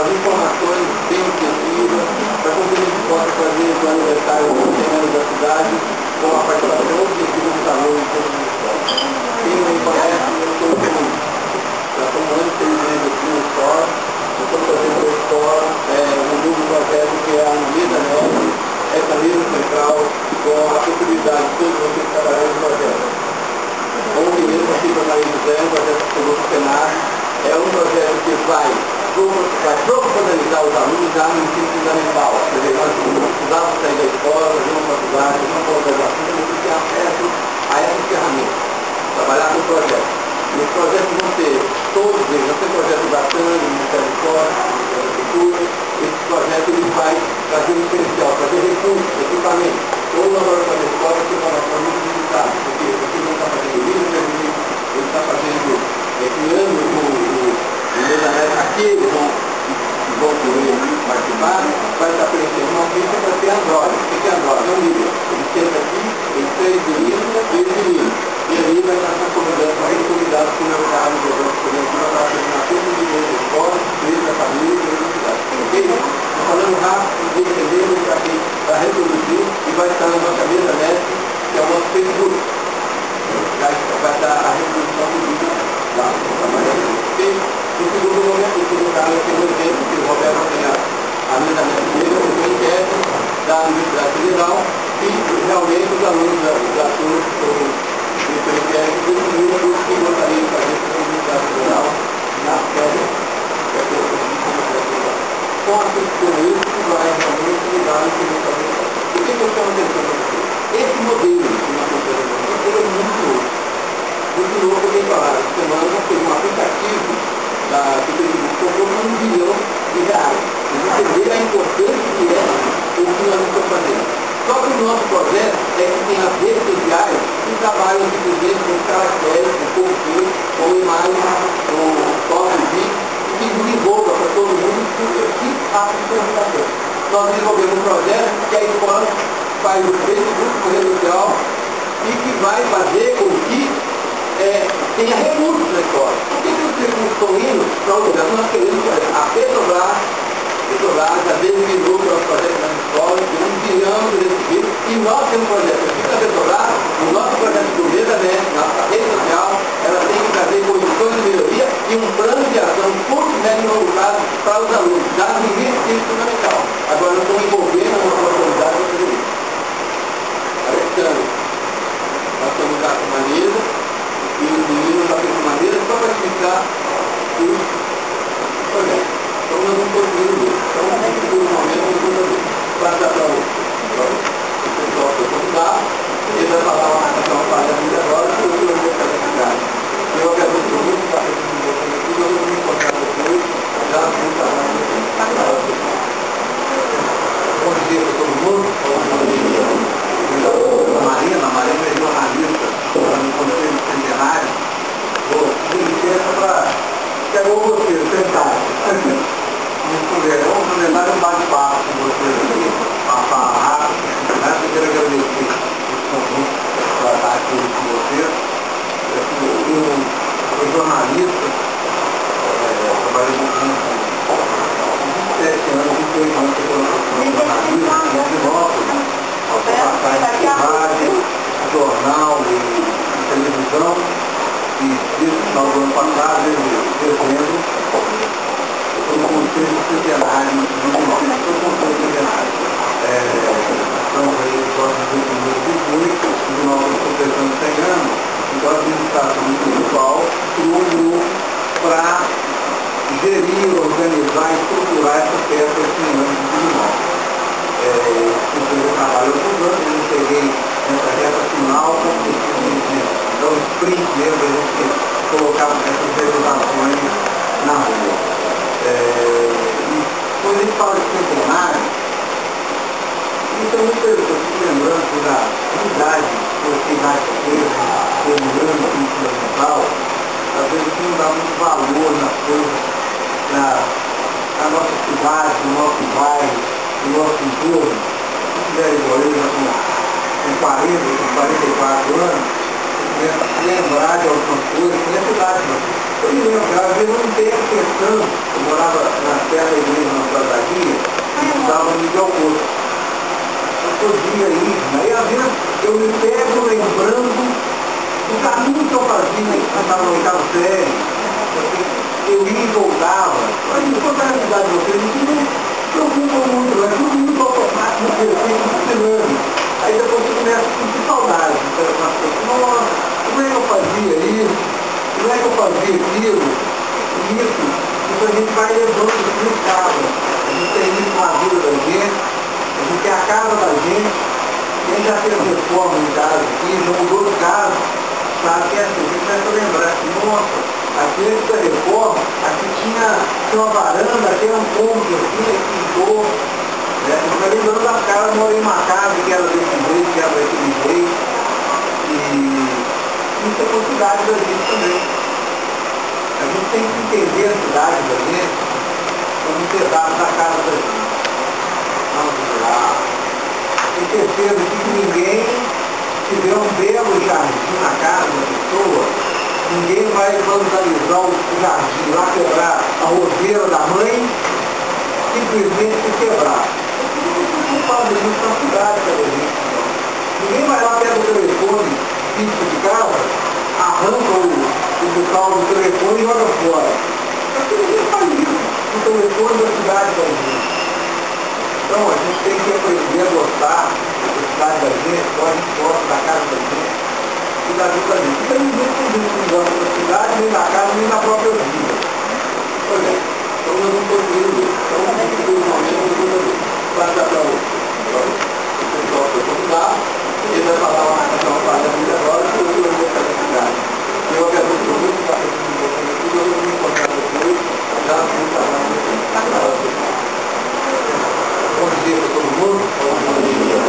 as informações bem objetivas, para que a gente possa fazer o aniversário dos 100 anos da cidade com a participação objetiva dos alunos todos os escolas. Quem não me conhece, eu sou o Felipe. Já estamos anos 6 meses aqui na escola, nós estamos fazendo a escola um novo projeto que é a Unida Neve, essa mesa central, com a possibilidade de todos vocês trabalharem no projeto. Ontem mesmo aqui para Maria José, um projeto que chegou no Senado, é um projeto que vai profissionalizar os alunos já no ensino fundamental. Quer dizer, nós não precisamos sair da escola, fazer uma faculdade, uma pós-graduação, você ter acesso a essas ferramentas, trabalhar com projetos. E os projetos vão ter, todos eles, vão ter projeto da TAN, do Ministério do Esporte, do Ministério da Cultura. Esse projeto ele vai trazer um diferencial, trazer recursos, equipamento. Ou na hora da escola, você vai fazer muito limitado, porque você não está fazendo livro, ele está fazendo, criando o Mesa Neve, aqueles que vão poder participar, vai estar preenchendo uma ficha para ter Android. O que é Android? É um livro. Ele senta aqui, ele fez o livro, fez o livro. E ali vai estar convidando para aqueles convidados que não estavam jogando por aqui, para estar fazendo a todos os níveis da escola, desde da família e da cidade. Ok? Estou falando rápido, dependendo para quem vai reproduzir e vai estar na nossa mesa Neve, que é o nosso Facebook. Vai estar a reprodução do vídeo lá no trabalho. Ok? No segundo momento, no segundo caso, tem um exemplo que o Roberto tem a mesa Neve dele, uma enquete da Universidade Federal, e realmente os alunos da turma que estão definiram o que gostaria de fazer com a Universidade Federal na férias. Com a questão isso que vai realmente mudar o que nós fazemos. Por que eu chamo atenção para vocês? Esse modelo que nós estamos fazendo é muito novo. Muito novo, porque falaram, essa semana nós temos um aplicativo da Prefeitura que comprou por R$1 bilhão. Vocês verem a importância que é o que nós estamos fazendo. Só que o nosso projeto é que tem as redes sociais que trabalham simplesmente com caracteres, com pouquinho, com imagens, com fotos de vídeo, que desenvolva para todo mundo o que faça de comunicação. Nós desenvolvemos um projeto que a escola faz o Facebook, o rede social, e que vai fazer com que tenha recursos na escola. Por que os recursos estão indo para o lugar? Nós queremos a Petrobras já designou para os projetos nas escolas, R$1 bilhão recebidos, e nós temos um projeto aqui na Petrobras, o nosso projeto do Mesa Neve, nossa rede social, ela tem que trazer condições de melhoria e um plano de ação curto, médio e longo prazo para os alunos, já no início do ensino fundamental. Agora nós estamos envolvendo uma oportunidade para fazer isso. Alexandre, nós estamos já com uma mesa, e os meninos já têm uma mesa só para explicar os projetos. Então nós vamos construir isso. Então, por um momento, nós vamos passar para o pessoal que eu convidar, ele vai falar uma parte da vida agora, e eu vou fazer essa cara. Eu agradeço muito para esse desenvolvimento aqui, nós vamos encontrar depois, já no trabalho do tempo. Bom dia para todo mundo. A Marina é jornalista, no Conselho Centenário. Vou pedir licença para... Pegou você, sentar. Vamos começar um bate-papo com vocês aqui, passar rápido. Eu quero agradecer os convites para estar aqui com vocês. Eu sou jornalista, trabalhei com 27 anos, 28 anos de jornalismo, em Sinópolis, passagem de rádio, jornal e televisão. E desde o final do ano passado, desde dezembro, eu estou no Conselho Centenário de Sinop. Estou no Conselho Centenário. Estamos aí no próximo 2018, de novo completando 100 anos. Então a administração municipal criou um grupo para gerir, organizar e estruturar essa festa de 100 anos de Sinop. Eu trabalho alguns anos, eu cheguei nessa reta final, então o sprint mesmo, a gente colocava essas realizações na rua. E quando a gente fala de centenário, então eu fico lembrando da idade, porque idade pequena, lembrando o fundamental, às vezes não dá muito valor nas coisas, na nossa cidade, no nosso bairro, no nosso entorno. Se tiver igual eu, já com 40, com 44 anos, começa a se lembrar de algumas coisas, não é cidade não. Eu me lembro, às vezes eu não tenho atenção, eu morava na terra da igreja me pego lembrando do caminho que eu fazia quando estava no oitavo série. Eu ia e voltava. Mas não vou dar a idade de vocês, isso não preocupa muito, é tudo muito automático, funcionando. Aí depois você começa a sentir saudade. Nossa, como é que eu fazia isso? Como é que eu fazia aquilo? Isso a gente vai levando no carro. A gente tem isso na vida da gente, a gente tem a casa da gente. Quem já fez reforma em casa aqui, já mudou de casa, sabe que é assim, a gente começa a lembrar que, nossa, aqui antes da reforma, aqui tinha uma varanda, aqui era um cômodo aqui, aqui mudou. Eu estou lembrando das casas, morei em uma casa que era desse jeito, que era daquele jeito. E isso é possibilidade da gente também. A gente tem que entender a cidade da gente como um pedaço da casa da gente. Tem certeza que ninguém tiver um belo jardim na casa da pessoa, ninguém vai vandalizar o jardim lá, quebrar a roseira da mãe, simplesmente se quebrar. Não faz isso na cidade da gente. Ninguém vai lá, pega o telefone fixo de casa, arranca o bocal do telefone e joga fora. Porque ninguém faz isso no telefone da cidade da gente. Então a gente tem que aprender a gostar da cidade da gente, igual a gente gosta da casa da gente e da vida da gente. Então ninguém tem gente que não gosta da cidade, nem da casa, nem da própria vida. Olha, então nós não podemos, então a gente tem uma chance para dar o pessoal foi convidado, ele vai falar uma questão para a vida agora, que eu vou deixar da cidade. Eu agradeço muito pela presença de vocês aqui, eu vou me encontrar depois, já vou falar muito. Bom dia para todo mundo. Bom dia.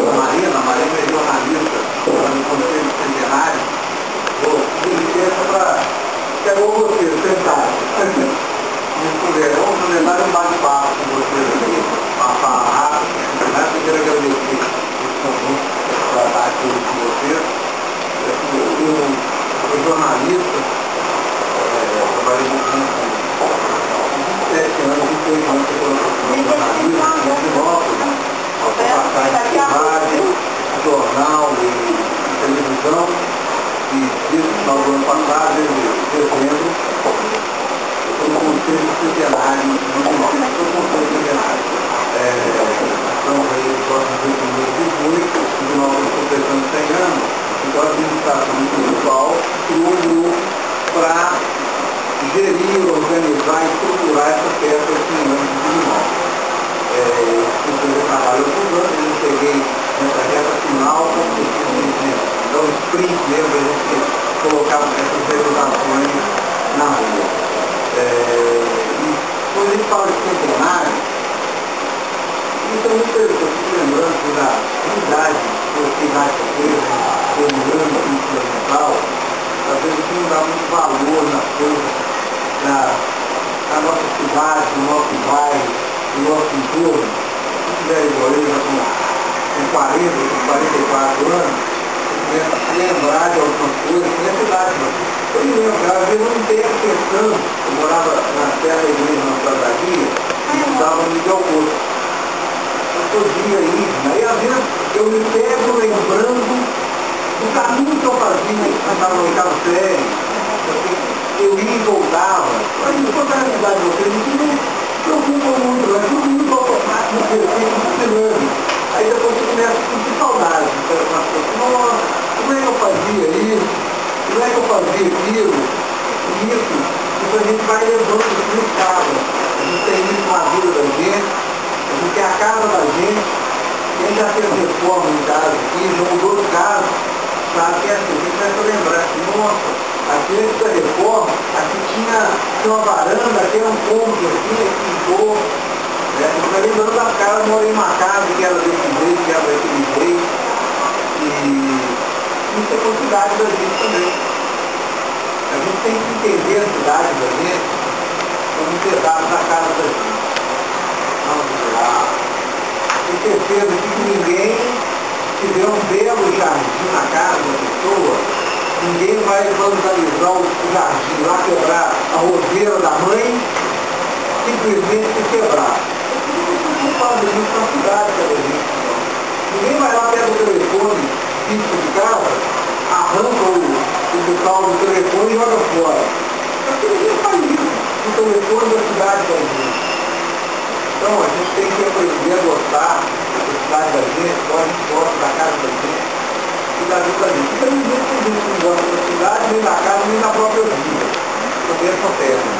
A Marina é jornalista, está no Conselho Centenário. Vou pedir licença para... Quero você, sentar. Vamos começar um bate-papo com vocês aqui, uma fala rápida. Eu quero agradecer esse convite para estar aqui com vocês. Eu sou jornalista, trabalhei muito tempo. 27 anos, 28 anos que eu sou jornalista, em Sinópolis, passagem de rádio, jornal e televisão, e desde o final do ano passado, desde dezembro, eu estou no Conselho Centenário de Sinópolis. Estou no Conselho Centenário. Estamos aí no próximo mês de junho, Sinópolis completando 100 anos, então a administração municipal criou um grupo para gerir, organizar e estruturar essa festa de 100 anos de Sinópolis. Eu trabalho por anos, eu cheguei nessa reta final, como eu disse, então o sprint mesmo, a gente colocava essas realizações na rua. E quando a gente fala de centenário, isso é muito interessante, eu fico lembrando da unidade que eu fiz na empresa, dominando a fundamental, às vezes a gente não dá muito valor nas coisas, na nossa cidade, no nosso bairro, no nosso entorno. Se tiver igual eu, já com 40, com 44 anos, começa a lembrar de algumas coisas, que é cidade, mas eu me lembro, às vezes eu não tenho a questão, eu morava na terra da igreja, na Padaria, e estudava no Miguel Couto. Eu podia ir, aí às vezes eu me pego lembrando do caminho que eu fazia quando estava no oitavo série, eu ia e voltava. Mas não vou dar a idade de vocês, isso não preocupa muito, é tudo muito automático, funcionando. Aí depois você começa a sentir saudade. Nossa, como é que eu fazia isso? Como é que eu fazia aquilo? Isso a gente vai levando no carro. A gente tem isso na vida da gente, a gente tem a casa da gente. Quem já fez reforma em casa aqui, já mudou de casa, sabe que é assim, a gente vai se lembrar que, nossa, aqui antes da reforma, aqui tinha uma varanda, aqui era um cômodo aqui, aqui mudou. Eu estou lembrando das casas, morei em uma casa que era desse jeito, que era daquele jeito. E isso é possibilidade da gente também. A gente tem que entender a cidade da gente como um pedaço da casa da gente. Tem certeza que ninguém tiver um belo jardim na casa da pessoa, ninguém vai vandalizar o jardim lá, quebrar a roseira da mãe, simplesmente se quebrar. Não faz isso na cidade da gente. Ninguém vai lá, pega o telefone físico de casa, arranca o local do telefone e joga fora. Só que ninguém faz isso. O telefone da cidade da gente. Então a gente tem que aprender a gostar da cidade da gente, então a gente gosta da casa da gente e da vida da gente. Infelizmente tem gente que não gosta da cidade, nem da casa, nem da própria vida. Também acontece.